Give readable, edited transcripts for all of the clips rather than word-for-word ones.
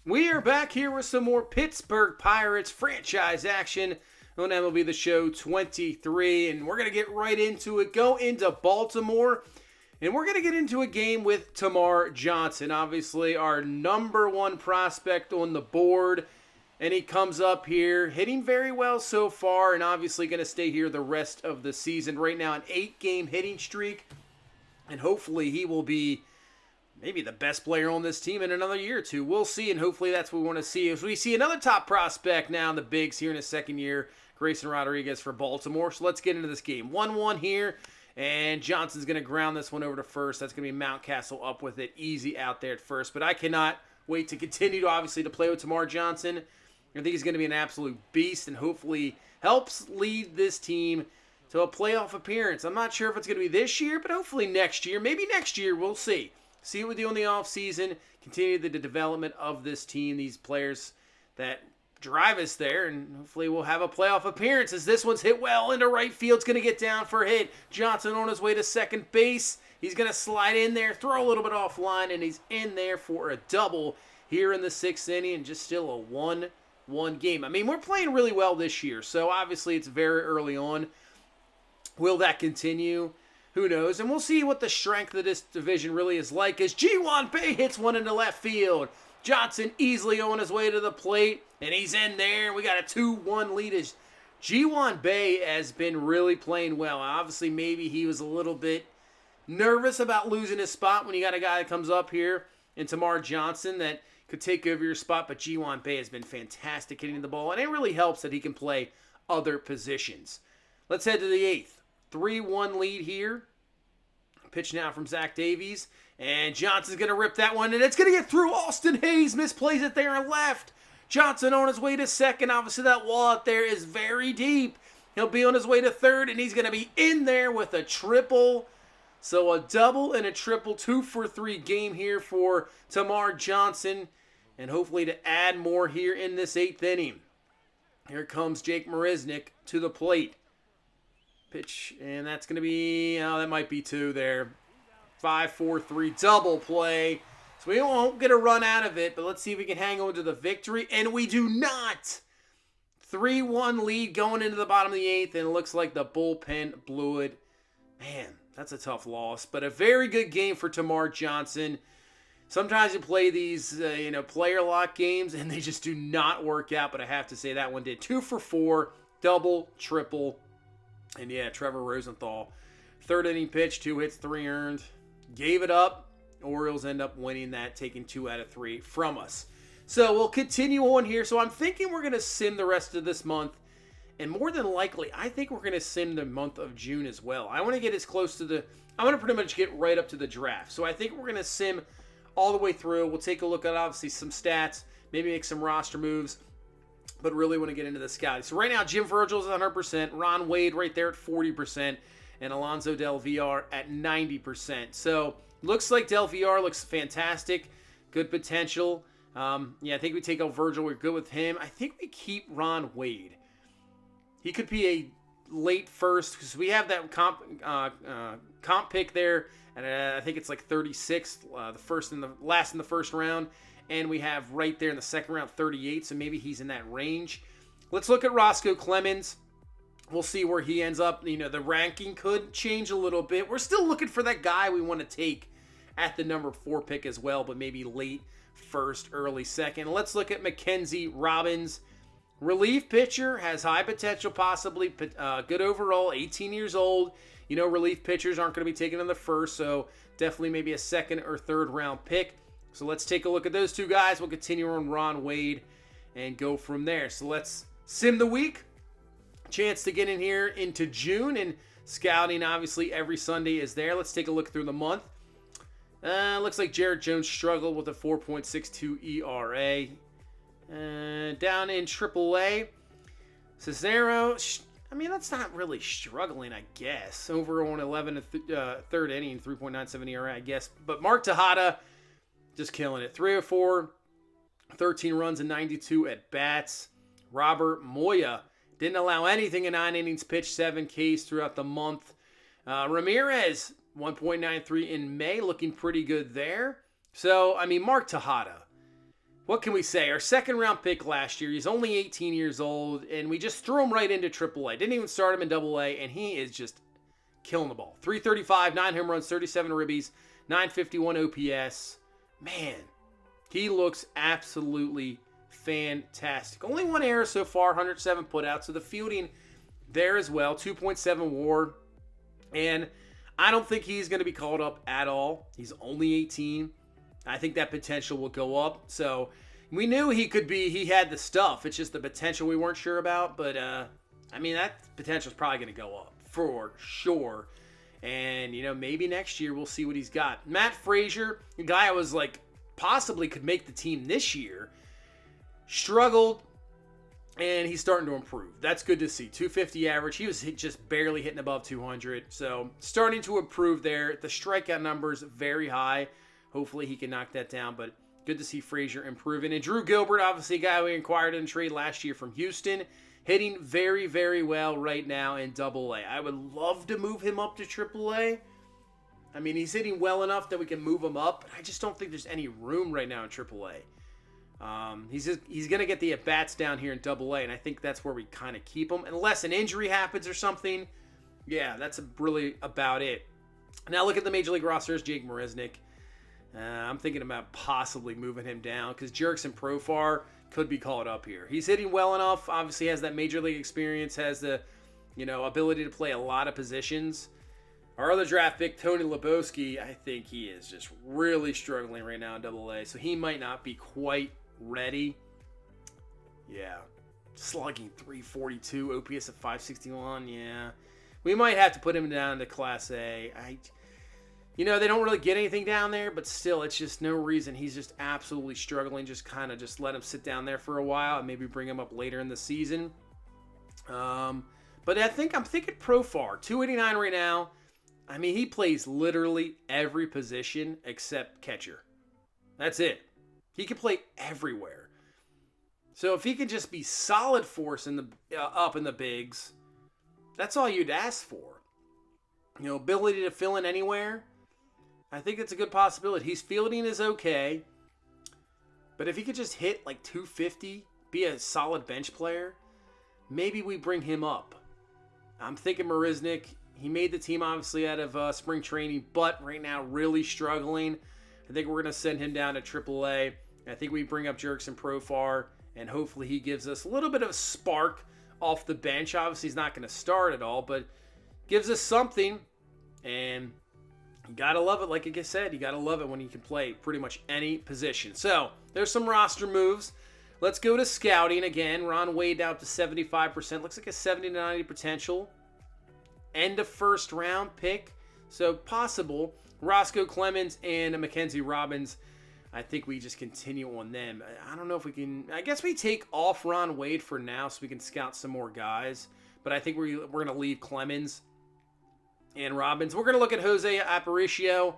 We are back here with some more Pittsburgh Pirates franchise action on MLB The Show 23, and we're going to get right into it. Go into Baltimore, and we're going to get into a game with Termarr Johnson, obviously our number one prospect on the board, and he comes up here hitting very well so far, and obviously going to stay here the rest of the season. Right now, an 8-game hitting streak, and hopefully he will be maybe the best player on this team in another year or two. We'll see, and hopefully that's what we want to see. As we see another top prospect now in the bigs here in his second year, Grayson Rodriguez for Baltimore. So let's get into this game. 1-1 here, and Johnson's going to ground this one over to first. That's going to be Mountcastle up with it, easy out there at first. But I cannot wait to continue to play with Termarr Johnson. I think he's going to be an absolute beast, and hopefully helps lead this team to a playoff appearance. I'm not sure if it's going to be this year, but hopefully next year. Maybe next year, we'll see. See what we do in the offseason, continue the development of this team, these players that drive us there, and hopefully we'll have a playoff appearance as this one's hit well into right field. It's going to get down for a hit. Johnson on his way to second base. He's going to slide in there, throw a little bit offline, and he's in there for a double here in the sixth inning, and just still a 1-1 game. I mean, we're playing really well this year, so obviously it's very early on. Will that continue? Who knows? And we'll see what the strength of this division really is like as Ji-Hwan Bae hits one into left field. Johnson easily on his way to the plate, and he's in there. We got a 2-1 lead as Ji-Hwan Bae has been really playing well. Obviously, maybe he was a little bit nervous about losing his spot when you got a guy that comes up here in Termarr Johnson that could take over your spot, but Ji-Hwan Bae has been fantastic hitting the ball, and it really helps that he can play other positions. Let's head to the eighth. 3-1 lead here. Pitch now from Zach Davies. And Johnson's going to rip that one. And it's going to get through. Austin Hayes misplays it there and left. Johnson on his way to second. Obviously that wall out there is very deep. He'll be on his way to third. And he's going to be in there with a triple. So a double and a triple. 2-for-3 game here for Termarr Johnson. And hopefully to add more here in this eighth inning. Here comes Jake Marisnick to the plate. Pitch, and that's going to be, that might be two there. 5-4-3 double play. So we won't get a run out of it, but let's see if we can hang on to the victory. And we do not. 3-1 lead going into the bottom of the eighth, and it looks like the bullpen blew it. Man, that's a tough loss, but a very good game for Termarr Johnson. Sometimes you play these, player lock games, and they just do not work out, but I have to say that one did. 2-for-4, double, triple. And yeah, Trevor Rosenthal, third inning pitch, 2 hits, 3 earned. Gave it up. Orioles end up winning that, taking 2 out of 3 from us. So we'll continue on here. So I'm thinking we're going to sim the rest of this month. And more than likely, I think we're going to sim the month of June as well. I want to get as close to I want to pretty much get right up to the draft. So I think we're going to sim all the way through. We'll take a look at, obviously, some stats, maybe make some roster moves, but really want to get into the scouting. So right now, Jim Virgil's at 100%, Ron Wade right there at 40%, and Alonso Del Villar at 90%. So looks like Del Villar looks fantastic, good potential. I think we take out Virgil. We're good with him. I think we keep Ron Wade. He could be a late first because we have that comp pick there, and I think it's like 36th, last in the first round. And we have right there in the second round 38, so maybe he's in that range. Let's look at Roscoe Clemens. We'll see where he ends up. The ranking could change a little bit. We're still looking for that guy we want to take at the number 4 pick as well, but maybe late first, early second. Let's look at Mackenzie Robbins. Relief pitcher, has high potential possibly, good overall, 18 years old. Relief pitchers aren't going to be taken in the first, so definitely maybe a second or third round pick. So let's take a look at those two guys. We'll continue on Ron Wade and go from there. So let's sim the week. Chance to get in here into June, and scouting obviously every Sunday is there. Let's take a look through the month. Looks like Jared Jones struggled with a 4.62 ERA. Down in AAA, Cesaro, that's not really struggling, I guess. Over on 11 third inning, 3.97 ERA, I guess. But Mark Tejada, just killing it. 304, 13 runs and 92 at bats. Robert Moya didn't allow anything in 9 innings pitched, 7 Ks throughout the month. Ramirez, 1.93 in May, looking pretty good there. So, Mark Tejada. what can we say? Our second-round pick last year, he's only 18 years old, and we just threw him right into AAA. Didn't even start him in AA, and he is just killing the ball. 335, 9 home runs, 37 ribbies, 951 OPS. Man, he looks absolutely fantastic. Only one error so far, 107 putouts, so the fielding there as well, 2.7 WAR. And I don't think he's going to be called up at all. He's only 18. I think that potential will go up. So we knew he had the stuff. It's just the potential we weren't sure about. But, I mean, that potential is probably going to go up for sure. And, maybe next year we'll see what he's got. Matt Frazier, the guy I was like, possibly could make the team this year, struggled, and he's starting to improve. That's good to see. 250 average. He was just barely hitting above 200. So starting to improve there. The strikeout numbers very high. Hopefully he can knock that down, but good to see Frazier improving. And Drew Gilbert, obviously a guy we acquired in trade last year from Houston, hitting very, very well right now in AA. I would love to move him up to AAA. I mean, he's hitting well enough that we can move him up, but I just don't think there's any room right now in AAA. He's going to get the at-bats down here in AA, and I think that's where we kind of keep him. Unless an injury happens or something, yeah, that's really about it. Now look at the Major League rosters, Jake Marisnick. I'm thinking about possibly moving him down because Jurickson Profar could be called up here. He's hitting well enough. Obviously has that Major League experience, has the ability to play a lot of positions. Our other draft pick, Tony Lebowski, I think he is just really struggling right now in AA, so he might not be quite ready. Yeah. Slugging 342, OPS of 561, yeah. We might have to put him down to Class A. They don't really get anything down there, but still, it's just no reason. He's just absolutely struggling. Just let him sit down there for a while and maybe bring him up later in the season. But I'm thinking Profar, 289 right now. I mean, he plays literally every position except catcher. That's it. He can play everywhere. So if he can just be solid force up in the bigs, that's all you'd ask for. Ability to fill in anywhere. I think that's a good possibility. His fielding is okay. But if he could just hit like 250, be a solid bench player, maybe we bring him up. I'm thinking Marisnick. He made the team, obviously, out of spring training, but right now really struggling. I think we're going to send him down to AAA. I think we bring up Jurickson Profar, and hopefully he gives us a little bit of a spark off the bench. Obviously, he's not going to start at all, but gives us something, and you got to love it. Like I said, you got to love it when you can play pretty much any position. So there's some roster moves. Let's go to scouting again. Ron Wade down to 75%. Looks like a 70 to 90 potential. End of first round pick. So possible. Roscoe Clemens and Mackenzie Robbins. I think we just continue on them. I don't know if we can. I guess we take off Ron Wade for now so we can scout some more guys. But I think we're going to leave Clemens and Robbins. We're going to look at Jose Aparicio.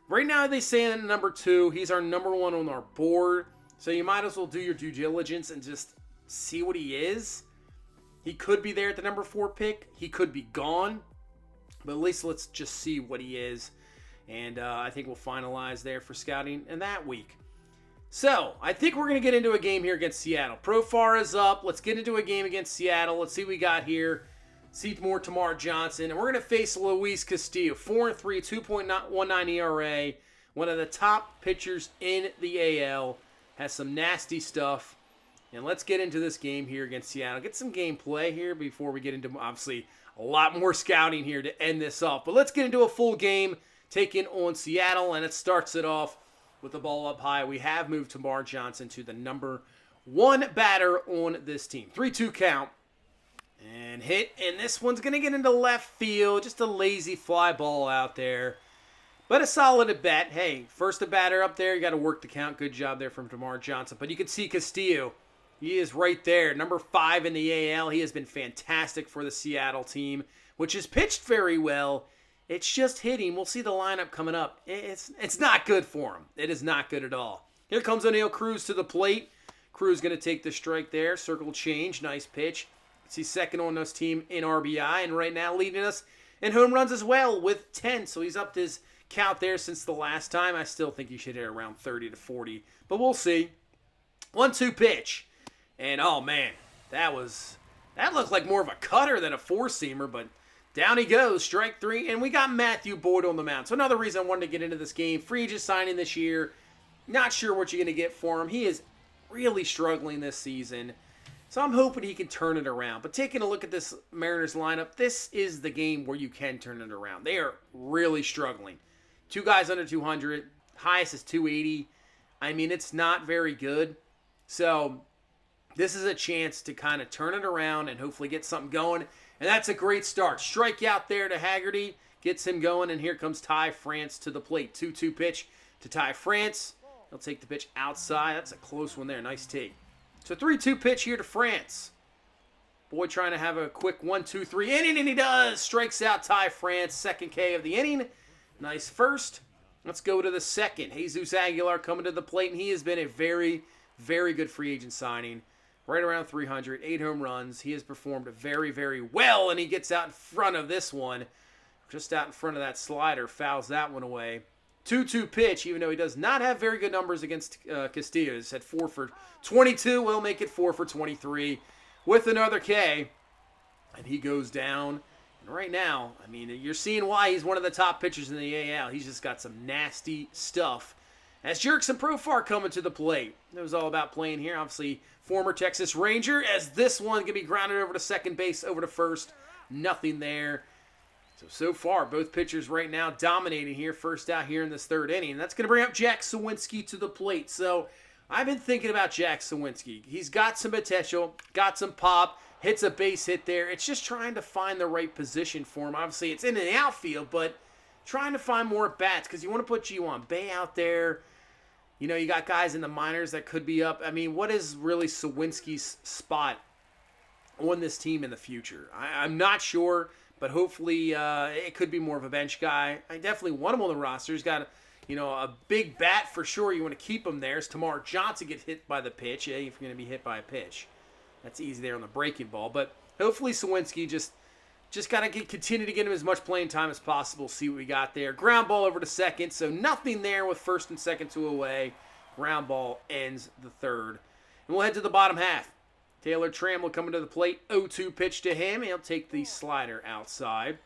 Right now they say in number 2. He's our number 1 on our board. So you might as well do your due diligence and just see what he is. He could be there at the number 4 pick. He could be gone. But at least let's just see what he is. And I think we'll finalize there for scouting in that week. So, I think we're going to get into a game here against Seattle. Profar is up. Let's get into a game against Seattle. Let's see what we got here. See more Tamar Johnson. And we're going to face Luis Castillo. 4-3, 2.19 ERA. One of the top pitchers in the AL. Has some nasty stuff. And let's get into this game here against Seattle. Get some gameplay here before we get into, obviously, a lot more scouting here to end this off. But let's get into a full game. Taking on Seattle, and it starts it off with the ball up high. We have moved Tamar Johnson to the number 1 batter on this team. 3-2 count. And hit, and this one's going to get into left field. Just a lazy fly ball out there. But a solid at bat. Hey, first a batter up there. You got to work the count. Good job there from Tamar Johnson. But you can see Castillo. He is right there. Number 5 in the AL. He has been fantastic for the Seattle team, which has pitched very well. It's just hitting. We'll see the lineup coming up. It's not good for him. It is not good at all. Here comes O'Neal Cruz to the plate. Cruz going to take the strike there. Circle change. Nice pitch. He's second on this team in RBI, and right now leading us in home runs as well with 10. So he's upped his count there since the last time. I still think he should hit around 30 to 40, but we'll see. 1-2 pitch. And, oh, man, that looked like more of a cutter than a four-seamer, but down he goes, strike three, and we got Matthew Boyd on the mound. So another reason I wanted to get into this game, free agent signing this year. Not sure what you're going to get for him. He is really struggling this season. So I'm hoping he can turn it around. But taking a look at this Mariners lineup, this is the game where you can turn it around. They are really struggling. 2 guys under 200. Highest is 280. I mean, it's not very good. So this is a chance to kind of turn it around and hopefully get something going. And that's a great start. Strikeout there to Haggerty. Gets him going. And here comes Ty France to the plate. 2-2 pitch to Ty France. He'll take the pitch outside. That's a close one there. Nice take. So 3-2 pitch here to France. Boyd trying to have a quick 1-2-3 inning, and he does. Strikes out Ty France. Second K of the inning. Nice first. Let's go to the second. Jesus Aguilar coming to the plate, and he has been a very, very good free agent signing. Right around 300, 8 home runs. He has performed very, very well, and he gets out in front of this one. Just out in front of that slider. Fouls that one away. 2-2 pitch, even though he does not have very good numbers against Castillo. He's had 4 for 22. We'll make it 4 for 23 with another K. And he goes down. And right now, I mean, you're seeing why he's one of the top pitchers in the AL. He's just got some nasty stuff. As Jurickson Profar coming to the plate. It was all about playing here. Obviously, former Texas Ranger. As this one can be grounded over to second base, over to first. Nothing there. So far, both pitchers right now dominating here. First out here in this third inning. And that's going to bring up Jack Suwinski to the plate. So I've been thinking about Jack Suwinski. He's got some potential, got some pop, hits a base hit there. It's just trying to find the right position for him. Obviously, it's in the outfield, but trying to find more bats because you want to put G1 Bay out there. You know, you got guys in the minors that could be up. I mean, what is really Suwinski's spot on this team in the future? I'm not sure. But hopefully it could be more of a bench guy. I definitely want him on the roster. He's got a big bat for sure. You want to keep him there. As Tamar Johnson gets hit by the pitch. Yeah, if you're going to be hit by a pitch. That's easy there on the breaking ball. But hopefully Suwinski just got to continue to get him as much playing time as possible. See what we got there. Ground ball over to second. So nothing there with first and second two away. Ground ball ends the third. And we'll head to the bottom half. Taylor Trammell coming to the plate. 0-2 pitch to him. He'll take the slider outside.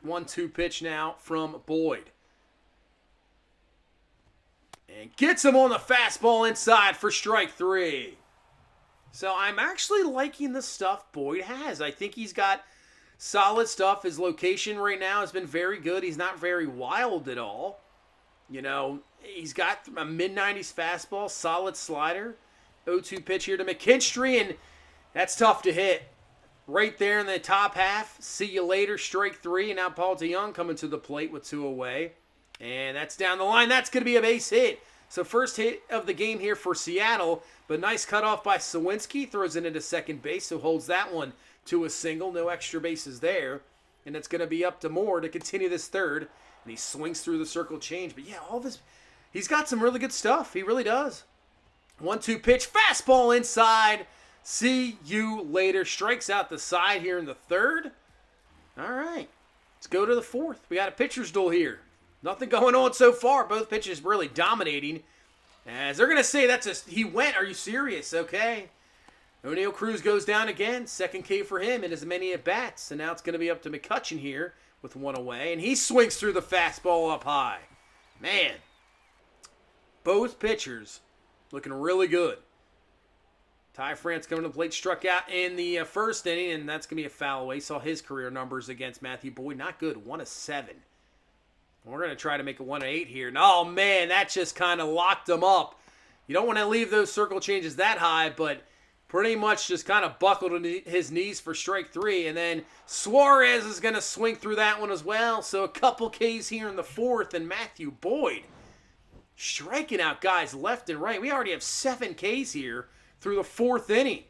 1-2 pitch now from Boyd. And gets him on the fastball inside for strike three. So I'm actually liking the stuff Boyd has. I think he's got solid stuff. His location right now has been very good. He's not very wild at all. You know, he's got a mid-90s fastball, solid slider. 0-2 pitch here to McKinstry, and that's tough to hit. Right there in the top half. See you later, strike three. And now Paul DeYoung coming to the plate with 2 away. And that's down the line. That's going to be a base hit. So first hit of the game here for Seattle. But nice cutoff by Suwinski. Throws it into second base, so holds that one to a single. No extra bases there. And it's going to be up to Moore to continue this third. And he swings through the circle change. But yeah, all this, he's got some really good stuff. He really does. 1-2 pitch, fastball inside. See you later. Strikes out the side here in the third. All right, let's go to the fourth. We got a pitcher's duel here. Nothing going on so far. Both pitchers really dominating. As they're going to say he went. Are you serious? Okay. O'Neal Cruz goes down again. Second K for him in as many at-bats. And now it's going to be up to McCutchen here with 1 away. And he swings through the fastball up high. Man, both pitchers looking really good. Ty France coming to the plate, struck out in the first inning, and that's going to be a foul away. Saw his career numbers against Matthew Boyd. Not good, 1 of 7. We're going to try to make it 1 of 8 here. And, oh, man, that just kind of locked him up. You don't want to leave those circle changes that high, but pretty much just kind of buckled his knees for strike three. And then Suarez is going to swing through that one as well. So a couple Ks here in the fourth, and Matthew Boyd striking out guys left and right. We already have 7 Ks here through the fourth inning.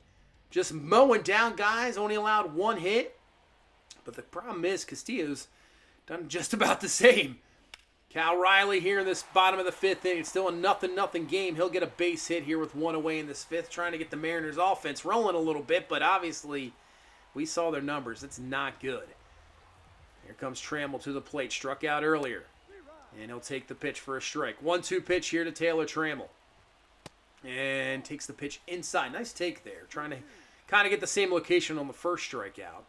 Just mowing down guys, only allowed 1 hit. But the problem is Castillo's done just about the same. Cal Riley here in this bottom of the 5th inning. It's still a 0-0 game. He'll get a base hit here with 1 away in this 5th, trying to get the Mariners offense rolling a little bit, but obviously we saw their numbers. It's not good. Here comes Trammell to the plate. Struck out earlier. And he'll take the pitch for a strike. 1-2 pitch here to Taylor Trammell. And takes the pitch inside. Nice take there. Trying to kind of get the same location on the first strikeout.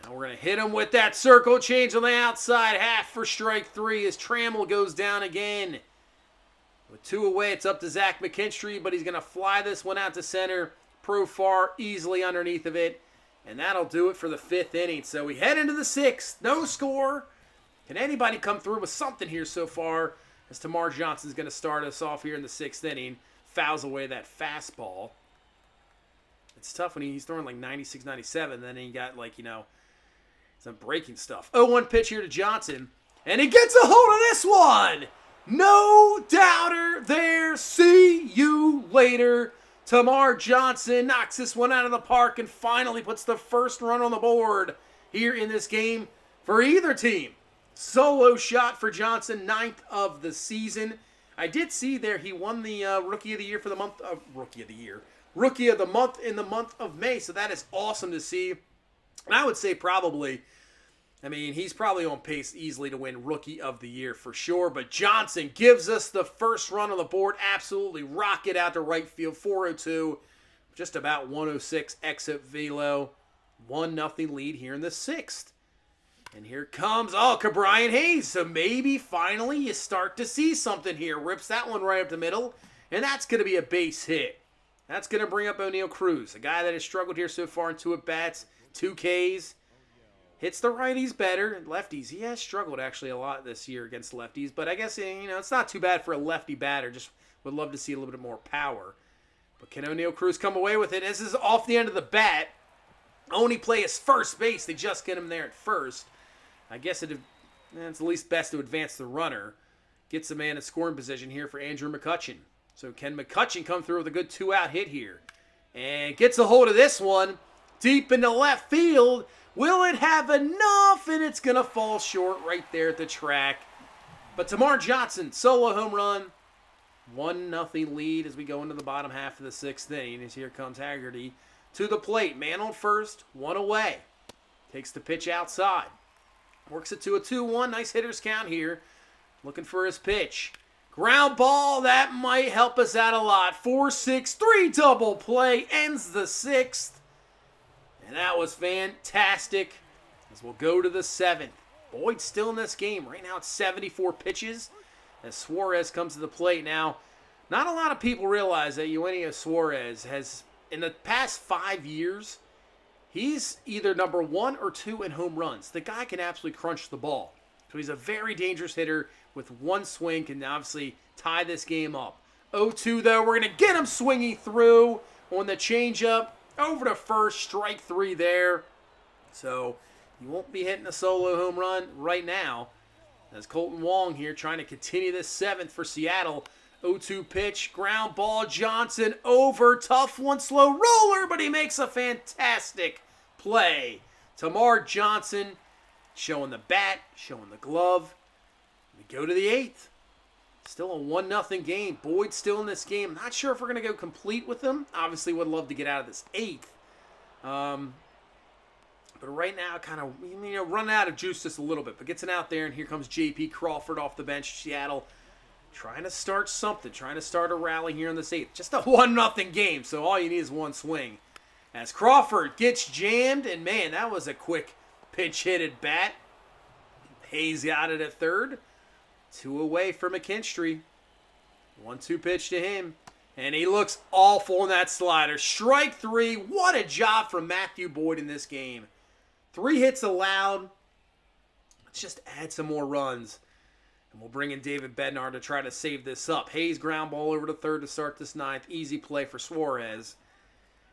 Now we're going to hit him with that circle change on the outside half for strike 3 as Trammell goes down again. With 2 away, it's up to Zach McKinstry, but he's going to fly this one out to center. Profar easily underneath of it. And that'll do it for the 5th inning. So we head into the 6th. No score. Can anybody come through with something here so far? As Tamar Johnson's going to start us off here in the 6th inning. Fouls away that fastball. It's tough when he's throwing like 96, 97. Then he got like, some breaking stuff. 0-1 pitch here to Johnson. And he gets a hold of this one. No doubter there. See you later. Tamar Johnson knocks this one out of the park and finally puts the first run on the board here in this game for either team. Solo shot for Johnson, 9th of the season. I did see there he won the Rookie of the Year for the month of Rookie of the Month in the month of May. So that is awesome to see. And I would say he's probably on pace easily to win Rookie of the Year for sure. But Johnson gives us the first run on the board. Absolutely rocket out to right field. 402, just about 106 exit velo. 1-0 lead here in the 6th. And here comes, Ke'Bryan Hayes. So maybe finally you start to see something here. Rips that one right up the middle. And that's going to be a base hit. That's going to bring up O'Neal Cruz, a guy that has struggled here so far in 2 at-bats, 2 Ks. Hits the righties better. Lefties, he has struggled actually a lot this year against lefties. But I guess, it's not too bad for a lefty batter. Just would love to see a little bit more power. But can O'Neal Cruz come away with it? This is off the end of the bat. Only play his first base. They just get him there at first. I guess it's at least best to advance the runner. Gets the man in scoring position here for Andrew McCutchen. So can McCutchen come through with a good 2-out hit here? And gets a hold of this one. Deep into left field. Will it have enough? And it's going to fall short right there at the track. But Tamar Johnson, solo home run. 1-0 lead as we go into the bottom half of the 6th inning. As here comes Haggerty to the plate. Man on first, 1 away. Takes the pitch outside. Works it to a 2-1. Nice hitter's count here. Looking for his pitch. Ground ball. That might help us out a lot. 4-6-3 double play. Ends the 6th. And that was fantastic. As we'll go to the 7th. Boyd still in this game. Right now it's 74 pitches. As Suarez comes to the plate. Now, not a lot of people realize that Eugenio Suarez has, in the past 5 years, he's either number 1 or 2 in home runs. The guy can absolutely crunch the ball. So he's a very dangerous hitter with one swing. Can obviously tie this game up. 0-2 though. We're going to get him swinging through on the changeup. Over to first. Strike 3 there. So he won't be hitting a solo home run right now. As Colton Wong here trying to continue this 7th for Seattle. 0-2 pitch. Ground ball. Johnson over. Tough one. Slow roller. But he makes a fantastic play. Tamar Johnson showing the bat. Showing the glove. We go to the 8th. Still a 1-0 game. Boyd still in this game. Not sure if we're going to go complete with him. Obviously would love to get out of this 8th. But right now, kind of, running out of juice just a little bit. But gets it out there, and here comes J.P. Crawford off the bench. Seattle trying to start something. Trying to start a rally here in this 8th. Just a 1-0 game, so all you need is one swing. As Crawford gets jammed, and man, that was a quick pitch hit at bat. Hayes got it at third. 2 away for McKinstry. 1-2 pitch to him. And he looks awful in that slider. Strike 3. What a job from Matthew Boyd in this game. 3 hits allowed. Let's just add some more runs. And we'll bring in David Bednar to try to save this up. Hayes ground ball over to third to start this 9th. Easy play for Suarez.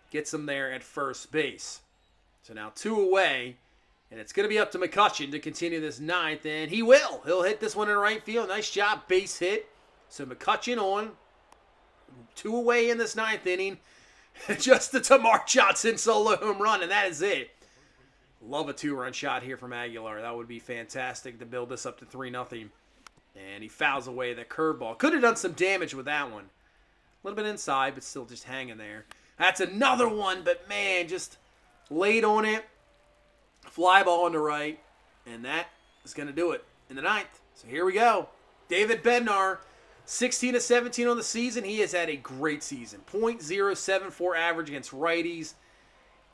Gets him there at first base. So now 2 away. And it's going to be up to McCutchen to continue this 9th. And he will. He'll hit this one in right field. Nice job. Base hit. So McCutchen on. 2 away in this 9th inning. Just the Tamar Johnson solo home run. And that is it. Love a 2-run shot here from Aguilar. That would be fantastic to build this up to 3-0. And he fouls away the curveball. Could have done some damage with that one. A little bit inside, but still just hanging there. That's another one. But man, just laid on it. Fly ball on the right, and that is going to do it in the 9th. So here we go. David Bednar 16 to 17 on the season. He has had a great season. .074 average against righties.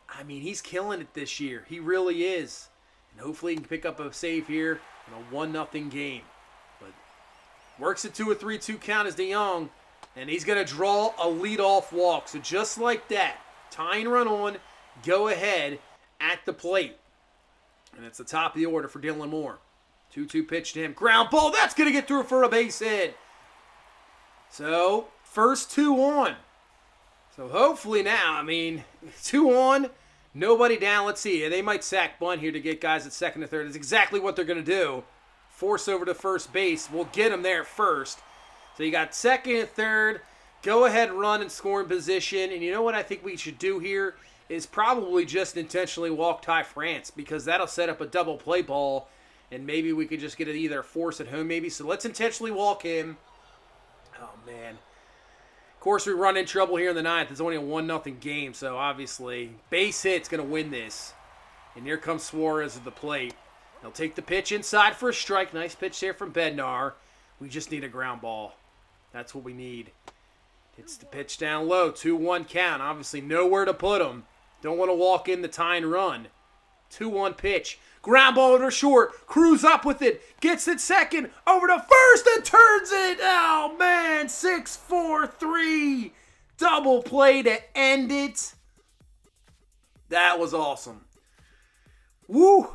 I mean, he's killing it this year. He really is. And hopefully he can pick up a save here in a 1-0 game. But works it to a 3-2 count as DeYoung. And he's going to draw a leadoff walk. So just like that, tying run on, go ahead at the plate. And it's the top of the order for Dylan Moore. 2-2 pitch to him. Ground ball. That's going to get through for a base hit. So, first 2 on. So, hopefully now, 2 on, nobody down. Let's see. They might sack bunt here to get guys at second or third. That's exactly what they're going to do. Force over to first base. We'll get them there first. So, you got second and third. Go ahead, run and score in position. And you know what I think we should do here is probably just intentionally walk Ty France, because that'll set up a double play ball. And maybe we could just get it either force at home maybe. So, let's intentionally walk him. Oh, man. Of course, we run in trouble here in the ninth. It's only a 1-0 game, so obviously base hit's going to win this. And here comes Suarez at the plate. He'll take the pitch inside for a strike. Nice pitch there from Bednar. We just need a ground ball. That's what we need. Hits the pitch down low. 2-1 count. Obviously nowhere to put him. Don't want to walk in the tie and run. 2-1 pitch. Ground ball over short. Cruz up with it. Gets it second. Over to first and turns it. Oh, man. 6-4-3. Double play to end it. That was awesome. Woo.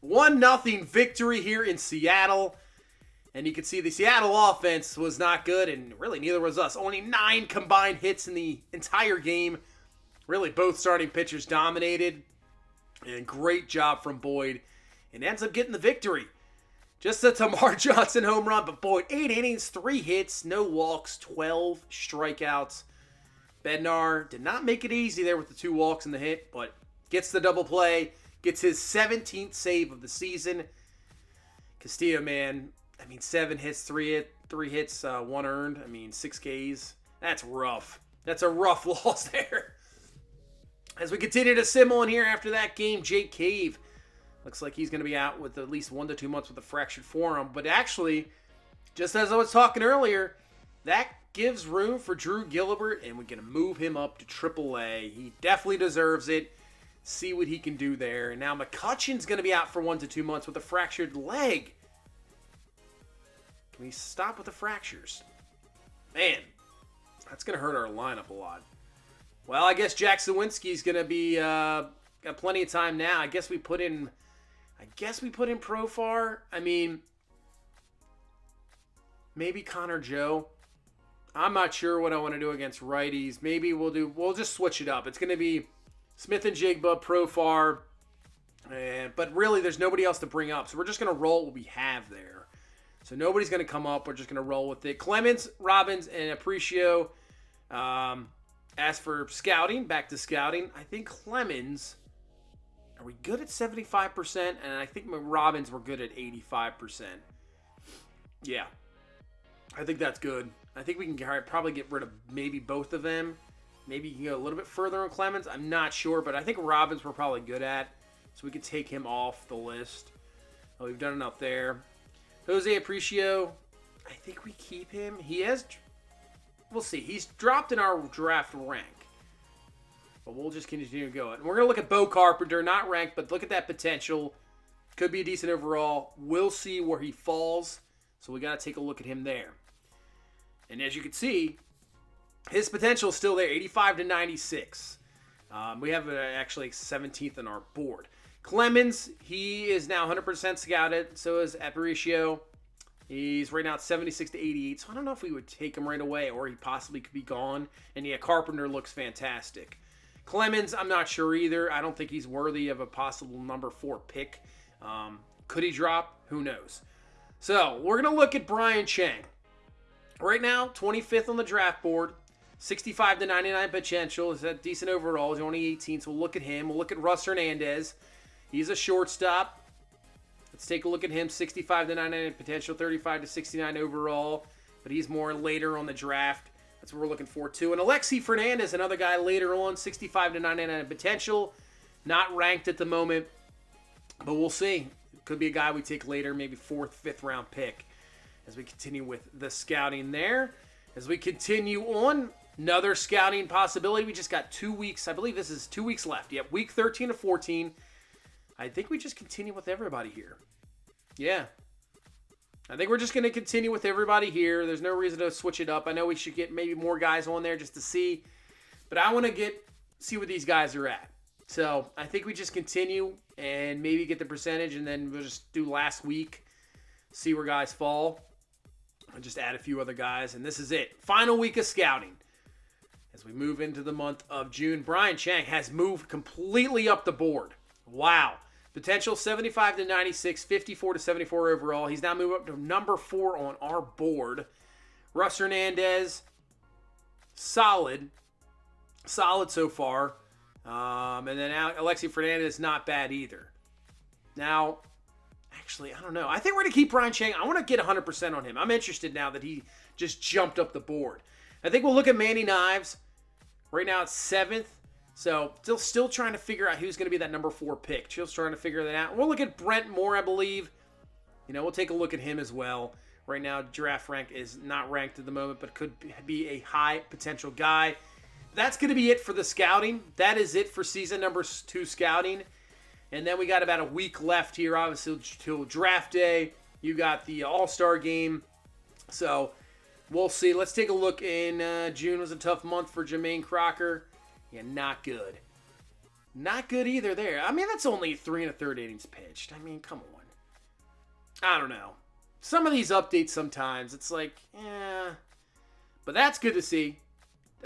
1-0 victory here in Seattle. And you can see the Seattle offense was not good, and really neither was us. Only 9 combined hits in the entire game. Really both starting pitchers dominated. And great job from Boyd. And ends up getting the victory. Just a Tamar Johnson home run. But Boyd, 8 innings, 3 hits, no walks, 12 strikeouts. Bednar did not make it easy there with the 2 walks and the hit. But gets the double play. Gets his 17th save of the season. Castillo, man. 7 hits, 3 hits, 1 earned. 6 Ks. That's rough. That's a rough loss there. As we continue to simmer in here after that game, Jake Cave looks like he's going to be out with at least 1 to 2 months with a fractured forearm. But actually, just as I was talking earlier, that gives room for Drew Gilbert, and we're going to move him up to AAA. He definitely deserves it. See what he can do there. And now McCutcheon's going to be out for 1 to 2 months with a fractured leg. Can we stop with the fractures? Man, that's going to hurt our lineup a lot. Well, I guess Jack Sawinski's going to be got plenty of time now. I guess we put in Profar. Maybe Connor Joe. I'm not sure what I want to do against righties. Maybe we'll just switch it up. It's going to be Smith and Jigba, Profar. But really, there's nobody else to bring up. So we're just going to roll what we have there. So nobody's going to come up. We're just going to roll with it. Clemens, Robbins, and Aparicio. As for scouting, back to scouting, I think Clemens, are we good at 75%? And I think Robbins, we're good at 85%. Yeah, I think that's good. I think we can probably get rid of maybe both of them. Maybe you can go a little bit further on Clemens. I'm not sure, but I think Robbins we're probably good at. So we could take him off the list. Oh, we've done enough there. Jose Aparicio, I think we keep him. He has... We'll see. He's dropped in our draft rank. But we'll just continue to go. And we're going to look at Bo Carpenter. Not ranked, but look at that potential. Could be a decent overall. We'll see where he falls. So we got to take a look at him there. And as you can see, his potential is still there. 85 to 96. We have actually 17th on our board. Clemens, he is now 100% scouted. So is Aparicio. He's right now at 76 to 88, so I don't know if we would take him right away or he possibly could be gone. And yeah, Carpenter looks fantastic. Clemens, I'm not sure either. I don't think he's worthy of a possible number 4 pick. Could he drop? Who knows? So, we're going to look at Brian Chang. Right now, 25th on the draft board, 65 to 99 potential. Is that decent overall? He's only 18, so we'll look at him. We'll look at Russ Hernandez. He's a shortstop. Let's take a look at him. 65 to 99 potential, 35 to 69 overall. But he's more later on the draft. That's what we're looking for, too. And Alexi Fernandez, another guy later on, 65 to 99 potential. Not ranked at the moment, but we'll see. Could be a guy we take later, maybe 4th, 5th round pick. as we continue with the scouting there. As we continue on, another scouting possibility. We just got 2 weeks. I believe this is 2 weeks left. Yep, week 13 to 14. I think we just continue with everybody here. Yeah. I think we're just going to continue with everybody here. There's no reason to switch it up. I know we should get maybe more guys on there just to see. But I want to see where these guys are at. So I think we just continue and maybe get the percentage. And then we'll just do last week. See where guys fall. And just add a few other guys. And this is it. Final week of scouting. As we move into the month of June, Brian Chang has moved completely up the board. Wow. Potential 75 to 96, 54 to 74 overall. He's now moved up to number 4 on our board. Russ Hernandez, solid. Solid so far. And then Alexi Fernandez, not bad either. Now, actually, I don't know. I think we're going to keep Brian Chang. I want to get 100% on him. I'm interested now that he just jumped up the board. I think we'll look at Manny Knives. Right now it's 7th. So still trying to figure out who's going to be that number 4 pick. Chill's trying to figure that out. We'll look at Brent Moore, I believe. We'll take a look at him as well. Right now, draft rank is not ranked at the moment, but could be a high potential guy. That's going to be it for the scouting. That is it for season number 2 scouting. And then we got about a week left here, obviously, till draft day. You got the All-Star game. So we'll see. Let's take a look in June. Was a tough month for Jermaine Crocker. Yeah, not good. Not good either there. I mean, that's only 3 1/3 innings pitched. I mean, come on. I don't know. Some of these updates sometimes, it's like, But that's good to see.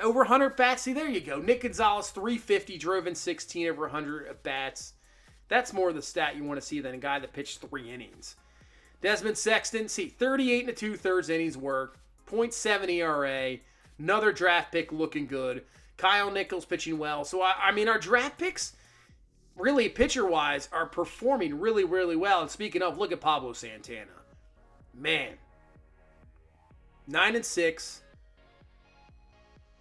Over 100 bats. See, there you go. Nick Gonzalez, 350, drove in 16 over 100 at bats. That's more the stat you want to see than a guy that pitched 3 innings. Desmond Sexton, 38 2/3 innings work. 0.7 ERA. Another draft pick looking good. Kyle Nichols pitching well. So, I mean, our draft picks, really pitcher-wise, are performing really, really well. And speaking of, look at Pablo Santana. Man. 9-6.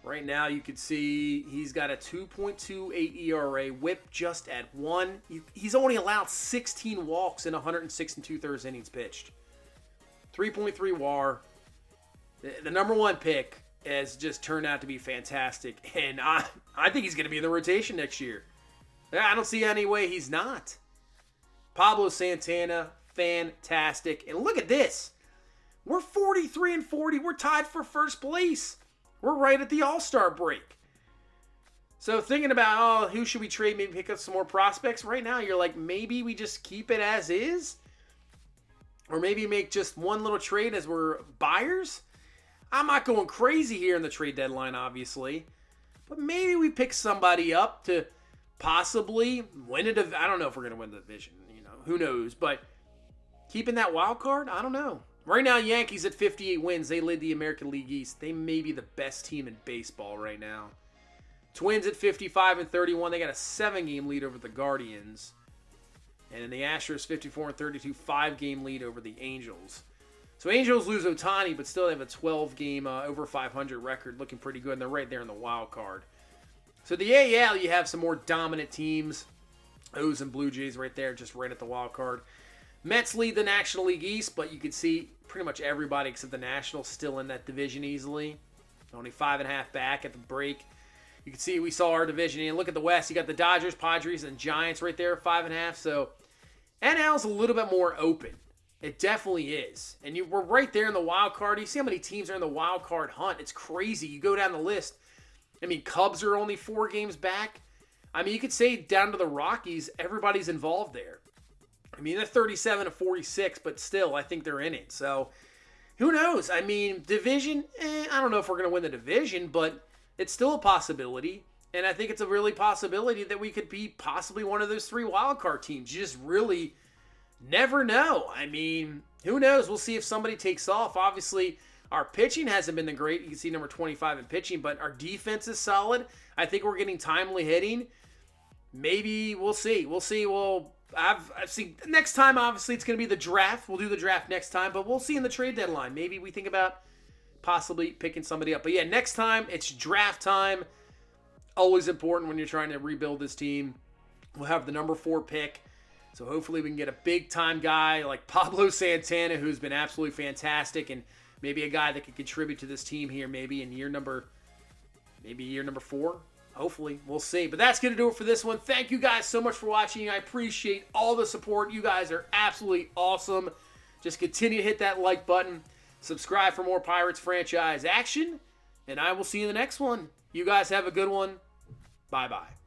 Right now, you can see he's got a 2.28 ERA, whip just at 1. He's only allowed 16 walks in 106 2/3 innings pitched. 3.3 WAR. The number 1 pick has just turned out to be fantastic. And I think he's going to be in the rotation next year. I don't see any way he's not. Pablo Santana, fantastic. And look at this. We're 43-40. We're tied for first place. We're right at the All-Star break. So thinking about, who should we trade? Maybe pick up some more prospects. Right now, you're like, maybe we just keep it as is? Or maybe make just one little trade as we're buyers? I'm not going crazy here in the trade deadline, obviously. But maybe we pick somebody up to possibly win a division. I don't know if we're going to win the division. Who knows? But keeping that wild card, I don't know. Right now, Yankees at 58 wins. They lead the American League East. They may be the best team in baseball right now. Twins at 55-31. They got a 7-game lead over the Guardians. And in the Astros, 54-32, 5-game lead over the Angels. So Angels lose Ohtani, but still they have a 12-game over 500 record, looking pretty good, and they're right there in the wild card. So the AL, you have some more dominant teams. O's and Blue Jays right there, just right at the wild card. Mets lead the National League East, but you can see pretty much everybody except the Nationals still in that division easily. Only 5.5 back at the break. You can see we saw our division. And look at the West. You got the Dodgers, Padres, and Giants right there, 5.5. So NL's a little bit more open. It definitely is. And we're right there in the wild card. You see how many teams are in the wild card hunt. It's crazy. You go down the list. I mean, Cubs are only 4 games back. I mean, you could say down to the Rockies, everybody's involved there. I mean, they're 37-46, but still, I think they're in it. So, who knows? I mean, division, I don't know if we're going to win the division, but it's still a possibility. And I think it's a really possibility that we could be possibly one of those 3 wildcard teams. You just really never know. I mean, who knows? We'll see if somebody takes off. Obviously, our pitching hasn't been the great. You can see number 25 in pitching, but our defense is solid. I think we're getting timely hitting. Maybe we'll see. We'll see. I've seen next time, obviously, it's going to be the draft. We'll do the draft next time, but we'll see in the trade deadline. Maybe we think about possibly picking somebody up. But yeah, next time, it's draft time. Always important when you're trying to rebuild this team. We'll have the number 4 pick. So hopefully we can get a big-time guy like Pablo Santana, who's been absolutely fantastic, and maybe a guy that can contribute to this team here maybe in year number 4. Hopefully. We'll see. But that's going to do it for this one. Thank you guys so much for watching. I appreciate all the support. You guys are absolutely awesome. Just continue to hit that like button. Subscribe for more Pirates franchise action. And I will see you in the next one. You guys have a good one. Bye-bye.